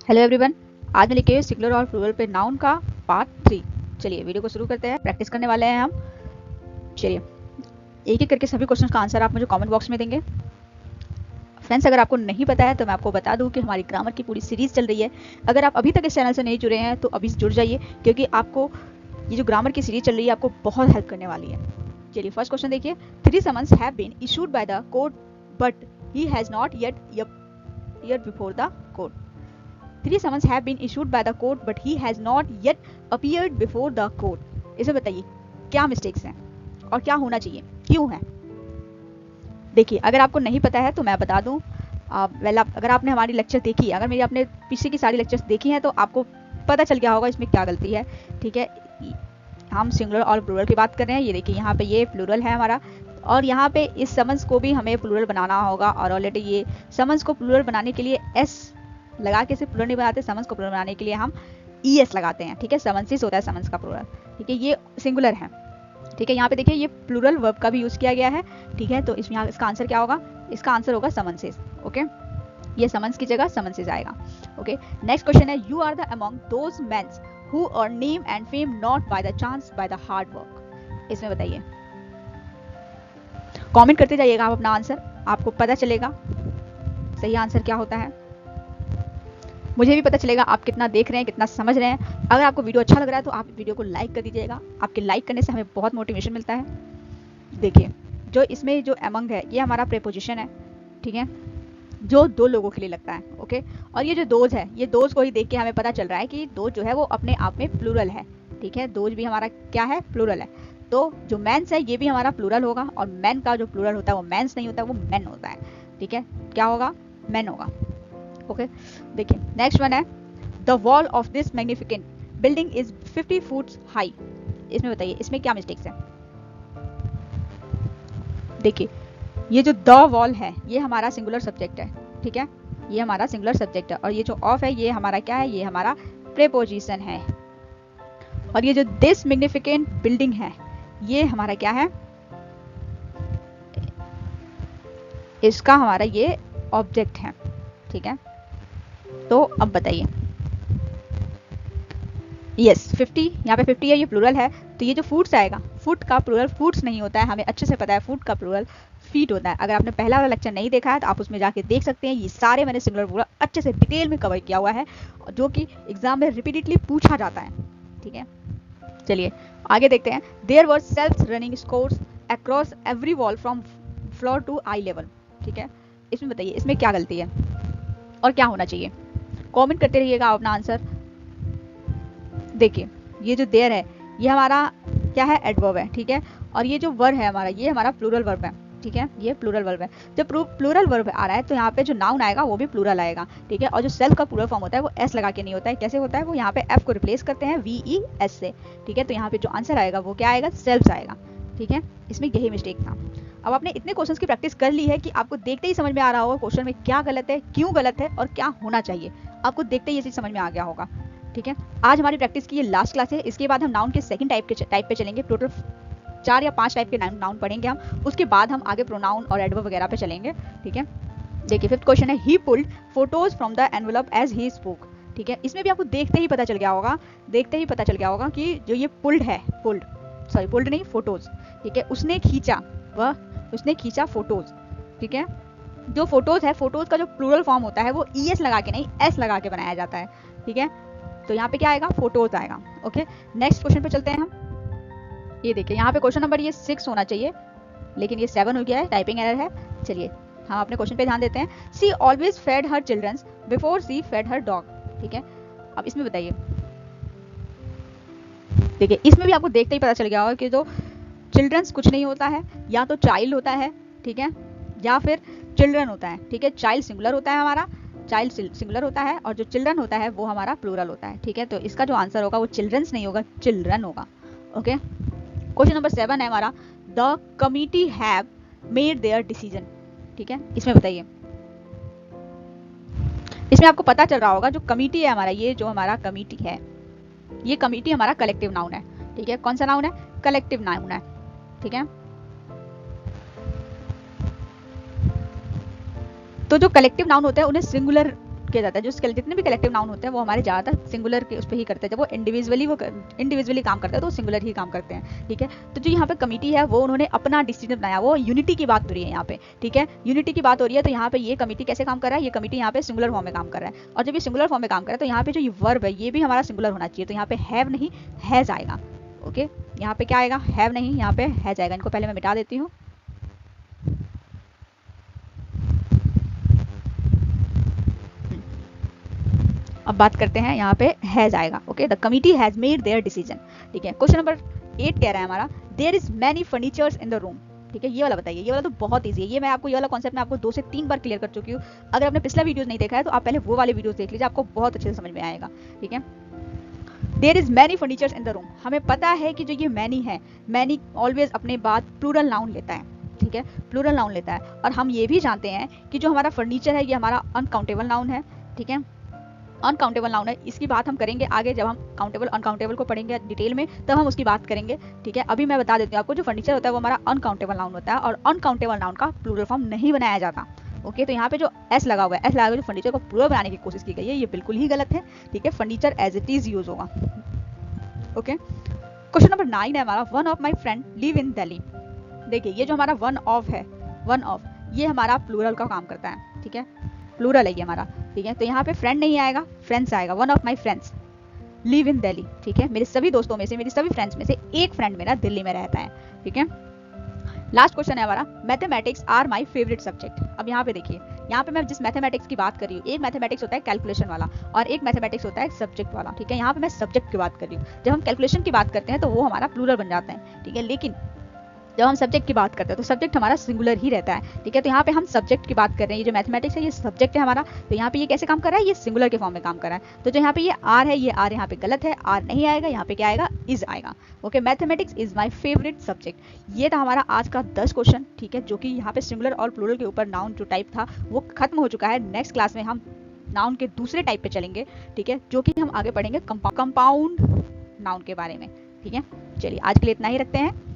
Hello everyone, आज मैं लेके आई सिंगुलर और प्लूरल पे नाउन का पार्ट 3। चलिए वीडियो को शुरू करते हैं। प्रैक्टिस करने वाले हैं हम। चलिए एक एक करके सभी क्वेश्चंस का आंसर आप मुझे कमेंट बॉक्स में देंगे। फ्रेंड्स, अगर आपको नहीं पता है तो मैं आपको बता दूं कि हमारी ग्रामर की पूरी सीरीज चल रही है। अगर आप अभी तक इस चैनल से नहीं जुड़े हैं तो अभी जुड़ जाइए, क्योंकि आपको ये जो ग्रामर की सीरीज चल रही है आपको बहुत हेल्प करने वाली है। चलिए फर्स्ट क्वेश्चन देखिए। 3 summons have been issued by the court but he has not yet appeared before the court. 3 summons have been issued by the court but he has not yet appeared before the court. इसे बताइए क्या mistakes हैं और क्या होना चाहिए, क्यों है। देखिए अगर आपको नहीं पता है तो मैं बता दूं। अगर आपने हमारी लेक्चर देखी, अगर मेरी आपने पीछे की सारी लेक्चर्स देखी हैं तो आपको पता चल गया होगा इसमें क्या गलती है। ठीक है, हम सिंगुलर और प्लूरल की बात कर रहे हैं। ये देखिए यहाँ पे ये प्लूरल है हमारा, और यहाँ पे इस समन्स को भी हमें प्लूरल बनाना होगा। और ऑलरेडी ये समन्स को प्लूरल बनाने के लिए एस लगा के सिर्फ प्लूरल नहीं बनाते, समन्स को प्लूरल बनाने के लिए हम ईएस लगाते हैं। ठीक है, समन्सिस होता है समन्स का प्लूरल। ठीक है, ये सिंगुलर है। ठीक है, यहाँ पे देखिए ये प्लूरल वर्ब का भी यूज किया गया है। ठीक है, तो इसमें इसका आंसर क्या होगा? इसका आंसर होगा समन्सिस। ओके, ये समन्स की जगह समन्सिस आएगा। ओके, नेक्स्ट क्वेश्चन है, you are the among those mens who earn name and fame not by the chance by the hard work. इसमें बताइए, कमेंट करते जाइएगा आप अपना आंसर, आपको पता चलेगा सही आंसर क्या होता है। मुझे भी पता चलेगा आप कितना देख रहे हैं, कितना समझ रहे हैं। अगर आपको वीडियो अच्छा लग रहा है तो आप वीडियो को लाइक कर दीजिएगा। आपके लाइक करने से हमें बहुत मोटिवेशन मिलता है। देखिए जो इसमें जो अमंग है ये हमारा प्रीपोजिशन है। ठीक है, जो दो लोगों के लिए लगता है। ओके, और ये जो दोज है, ये दोज को ही देख के हमें पता चल रहा है कि दोज जो है वो अपने आप में प्लूरल है। ठीक है, दोज भी हमारा क्या है? प्लूरल है। तो जो मेंस है ये भी हमारा प्लूरल होगा, और मैन का जो प्लूरल होता है वो मेंस नहीं होता, वो मेन होता है। ठीक है, क्या होगा? मेन होगा। ओके, देखिए नेक्स्ट वन है, the wall of this magnificent building is 50 foot high. इसमें बताइए इसमें क्या मिस्टेक्स है। देखिए ये जो द वॉल है ये हमारा सिंगुलर सब्जेक्ट है। ठीक है, ये हमारा सिंगुलर सब्जेक्ट है, और ये जो ऑफ है ये हमारा क्या है? ये हमारा प्रीपोजिशन है। और ये जो दिस मैग्निफिकेंट बिल्डिंग है ये हमारा क्या है? इसका हमारा ये ऑब्जेक्ट है। ठीक है, तो अब बताइए, यस 50, यहाँ पे 50 है, ये प्लूरल है। तो ये जो फूट्स आएगा, फुट का प्लूरल फूट्स नहीं होता है, हमें अच्छे से पता है। फुट का प्लूरल फीट होता है। अगर आपने पहला वाला लेक्चर नहीं देखा है तो आप उसमें जाके देख सकते हैं। ये सारे मैंने सिंगुलर प्लूरल अच्छे से डिटेल में कवर किया हुआ है, जो कि एग्जाम में रिपीटेडली पूछा जाता है। ठीक है, चलिए आगे देखते हैं। There were self running scores across every wall from floor to eye level. ठीक है, इसमें बताइए इसमें क्या गलती है और क्या होना चाहिए। कमेंट करते रहिएगा अपना आंसर। देखिए ये जो देयर है ये हमारा क्या है? एडवर्ब है। ठीक है, और ये जो वर्ब है हमारा ये हमारा प्लूरल वर्ब है। ठीक है, ये प्लूरल वर्ब है। जब प्लूरल वर्ब आ रहा है तो यहाँ पे जो नाउन आएगा वो भी प्लूरल आएगा। ठीक है, और जो सेल्फ का प्लूरल फॉर्म होता है वो एस लगा के नहीं होता है। कैसे होता है? वो यहाँ पे एफ को रिप्लेस करते हैं VES से। ठीक है, तो यहाँ पे जो आंसर आएगा वो क्या आएगा? सेल्फ आएगा। ठीक है, इसमें यही मिस्टेक था। अब आपने इतने क्वेश्चंस की प्रैक्टिस कर ली है कि आपको देखते ही समझ में आ रहा होगा क्वेश्चन में क्या गलत है, क्यों गलत है और क्या होना चाहिए। आपको देखते ही ये चीज समझ में आ गया होगा। ठीक है, आज हमारी प्रैक्टिस की ये लास्ट क्लास है। इसके बाद हम नाउन के सेकंड टाइप पे चलेंगे। टोटल 4 या 5 टाइप के नाउन पढ़ेंगे हम। उसके बाद हम आगे प्रोनाउन और एडवर्ब वगैरह पे चलेंगे। ठीक है, देखिए फिफ्थ क्वेश्चन है, he pulled photos from the envelope as he spoke. ठीक है, इसमें भी आपको देखते ही पता चल गया होगा कि जो ये पुल्ड है, पुल्ड नहीं, फोटोज। ठीक है, उसने खींचा फोटोज। ठीक है, जो फोटोज है, फोटोज का जो प्लूरल फॉर्म होता है वो ES लगा के नहीं S लगा के बनाया जाता है। ठीक है, तो यहाँ पे क्या आएगा? फोटोज आएगा। ओके, नेक्स्ट क्वेश्चन पे चलते हैं हम। ये देखिए यहाँ पे क्वेश्चन नंबर ये 6 होना चाहिए, लेकिन ये 7 हो गया है, टाइपिंग एरर है। चलिए हम अपने क्वेश्चन पे ध्यान देते हैं। She always fed her childrens before she fed her dog. ठीक है, अब इसमें बताइए, देखिए इसमें भी आपको देखते ही पता चल गया होगा कि जो चिल्ड्रंस कुछ नहीं होता है, या तो चाइल्ड होता है। ठीक है, या फिर चिल्ड्रन होता है। ठीक है, चाइल्ड सिंगुलर होता है हमारा, चाइल्ड सिंगुलर होता है, और जो चिल्ड्रन होता है वो हमारा प्लूरल होता है। ठीक है, तो इसका जो आंसर होगा वो चिल्ड्रंस नहीं होगा, चिल्ड्रन होगा। ओके, क्वेश्चन नंबर 7 है हमारा, the committee have made their decision. ठीक है, इसमें बताइए, इसमें आपको पता चल रहा होगा जो कमिटी है हमारा, ये जो हमारा कमिटी है, ये कमिटी हमारा कलेक्टिव नाउन है। ठीक है, कौन सा नाउन है? कलेक्टिव नाउन है। ठीक है, तो जो कलेक्टिव नाउन होते हैं उन्हें सिंगुलर किया जाता है। जो जितने भी कलेक्टिव नाउन होते हैं वो हमारे ज़्यादातर सिंगुलर के उस पर ही करते हैं। जब वो इंडिविजुअली काम करते हैं तो वो सिंगुलर ही काम करते हैं, ठीक है। तो जो यहाँ पे कमिटी है वो उन्होंने अपना डिसीजन बनाया, वो यूनिटी की बात हो रही है यहाँ पे, ठीक है, यूनिटी की बात हो रही है। तो यहाँ पे ये कमिटी कैसे काम कर रहा है, ये कमिटी यहाँ पे सिंगुलर फॉर्म में काम कर रहा है। और जब ये सिंगुलर फॉर्म में काम कर रहा है तो यहाँ पे जो ये वर्ब है ये भी हमारा सिंगुलर होना चाहिए। तो यहाँ पे हैव नहीं हैज आएगा, ओके। यहाँ पे क्या आएगा, हैव नहीं, यहाँ पे हैज आएगा। इनको पहले मैं मिटा देती हूँ। अब बात करते हैं, यहाँ पे हैज आएगा, okay. The committee has made their decision, ठीक है। क्वेश्चन नंबर 8 कह रहा है हमारा, there is many furnitures in the room, ठीक है। ये वाला बताइए, ये वाला तो बहुत ईजी है। ये मैं आपको ये वाला कॉन्सेप्ट मैं आपको 2 से 3 बार क्लियर कर चुकी हूँ। अगर आपने पिछला वीडियोस नहीं देखा है तो आप पहले वो वाले वीडियोस देख लीजिए, आपको बहुत अच्छे से समझ में आएगा, ठीक है। There is many furnitures in the room, हमें पता है कि जो ये मैनी है, मैनी ऑलवेज अपने बाद प्लूरल नाउन लेता है, ठीक है, प्लूरल नाउन लेता है। और हम ये भी जानते हैं कि जो हमारा फर्नीचर है ये हमारा अनकाउंटेबल नाउन है, ठीक है, अनकाउंटेबल नाउन है। इसकी बात हम करेंगे आगे, जब हम काउंटेबल अनकाउंटेबल को पढ़ेंगे डिटेल में तब हम उसकी बात करेंगे, ठीक है। अभी मैं बता देती हूँ आपको, जो फर्नीचर होता है वो हमारा अनकाउंटेबल नाउन होता है और अनकाउंटेबल नाउन का प्लूरल फॉर्म नहीं बनाया जाता, ओके। तो यहाँ पे जो एस लगा हुआ है, एस लगा हुआ जो फर्नीचर को प्लूरल बनाने की कोशिश की गई है, ये बिल्कुल ही गलत है, ठीक है। Furniture as it is use होगा, ओके। क्वेश्चन नंबर 9 है हमारा, one of my friend live in Delhi. देखिए ये जो हमारा वन ऑफ है, वन ऑफ, ये हमारा प्लूरल का काम करता है, ठीक है, प्लूरल है ये हमारा, ठीक है। तो यहाँ पे फ्रेंड नहीं आएगा, फ्रेंड्स आएगा। One of my friends live in Delhi, ठीक है। मेरे सभी दोस्तों में से, मेरी सभी फ्रेंड्स में से एक फ्रेंड मेरा दिल्ली में रहता है, ठीक है। लास्ट क्वेश्चन है हमारा, mathematics are my favourite subject. अब यहाँ पे देखिए, यहाँ पे मैं जिस मैथमेटिक्स की बात कर रही हूँ, एक मैथमेटिक्स होता है कैलकुलेशन वाला और एक मैथमेटिक्स होता है सब्जेक्ट वाला, ठीक है। यहाँ पे मैं सब्जेक्ट की बात कर रही हूँ। जब हम कैलकुलेशन की बात करते हैं तो वो हमारा प्लूरल बन जाता है, ठीक है। लेकिन जब हम सब्जेक्ट की बात करते हैं तो सब्जेक्ट हमारा सिंगुलर ही रहता है, ठीक है। तो यहाँ पे हम सब्जेक्ट की बात कर रहे हैं, ये जो मैथमेटिक्स है ये सब्जेक्ट है हमारा। तो यहाँ पे ये कैसे काम कर रहा है, ये सिंगुलर के फॉर्म में काम कर रहा है। तो जो यहाँ पे ये आर है, ये आर यहाँ पे गलत है, आर नहीं आएगा, यहाँ पे क्या आएगा, इज आएगा, okay. Mathematics is my favourite subject. ये था हमारा आज का 10 क्वेश्चन, ठीक है, जो कि यहाँ पे सिंगुलर और प्लूरल के ऊपर नाउन जो टाइप था वो खत्म हो चुका है। नेक्स्ट क्लास में हम नाउन के दूसरे टाइप पे चलेंगे, ठीक है, जो कि हम आगे पढ़ेंगे कंपाउंड नाउन के बारे में, ठीक है। चलिए आज के लिए इतना ही रखते हैं।